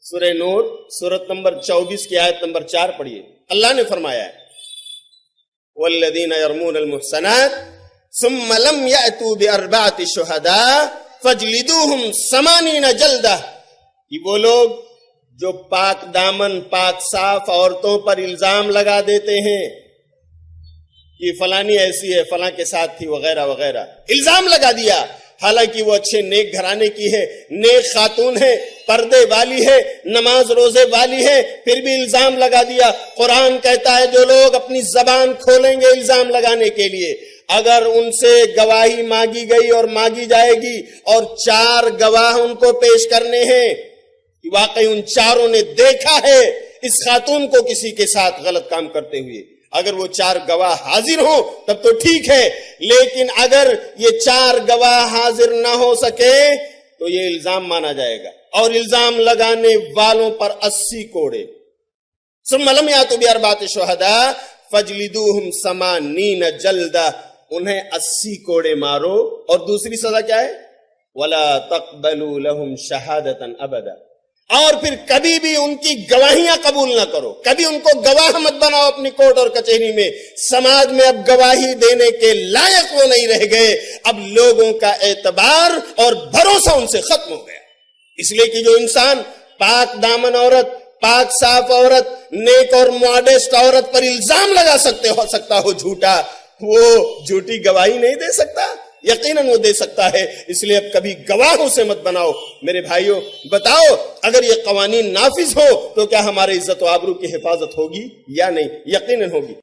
سورہ نور سورت نمبر 24 کی آیت نمبر 4 پڑھیے. اللہ نے فرمایا ہے والذین یرمون المحصنات ثم لم یأتوا باربعۃ شہداء فاجلدوہم 80 جلدہ. یہ وہ لوگ جو پاک دامن پاک صاف عورتوں پر الزام لگا دیتے ہیں کہ فلانی ایسی ہے، فلاں کے ساتھ تھی، وغیرہ وغیرہ، الزام لگا دیا. حالانکہ وہ اچھے نیک گھرانے کی ہے، نیک خاتون ہے، پردے والی ہے، نماز روزے والی ہے، پھر بھی الزام لگا دیا. قرآن کہتا ہے جو لوگ اپنی زبان کھولیں گے الزام لگانے کے لیے، اگر ان سے گواہی مانگی گئی اور مانگی جائے گی اور 4 گواہ ان کو پیش کرنے ہیں کہ واقعی ان چاروں نے دیکھا ہے اس خاتون کو کسی کے ساتھ غلط کام کرتے ہوئے، اگر وہ 4 گواہ حاضر ہوں تب تو ٹھیک ہے. لیکن اگر یہ 4 گواہ حاضر نہ ہو سکے تو یہ الزام مانا جائے گا، اور الزام لگانے والوں پر 80 کوڑے. ثم لم یأتوا باربعۃ شہداء فاجلدوہم 80 جلدہ. انہیں 80 کوڑے مارو. اور دوسری سزا کیا ہے؟ ولا تقبلوا لهم شہادۃ ابدا. اور پھر کبھی بھی ان کی گواہیاں قبول نہ کرو، کبھی ان کو گواہ مت بناؤ اپنی کورٹ اور کچہری میں. سماج میں اب گواہی دینے کے لائق وہ نہیں رہ گئے. اب لوگوں کا اعتبار اور بھروسہ ان سے ختم ہو گیا. اس لیے کہ جو انسان پاک دامن عورت، پاک صاف عورت، نیک اور ماڈسٹ عورت پر الزام لگا سکتا ہو جھوٹا، وہ جھوٹی گواہی نہیں دے سکتا؟ یقیناً وہ دے سکتا ہے. اس لیے اب کبھی گواہوں سے مت بناؤ. میرے بھائیوں بتاؤ، اگر یہ قوانین نافذ ہو تو کیا ہمارے عزت و آبرو کی حفاظت ہوگی یا نہیں؟ یقیناً ہوگی.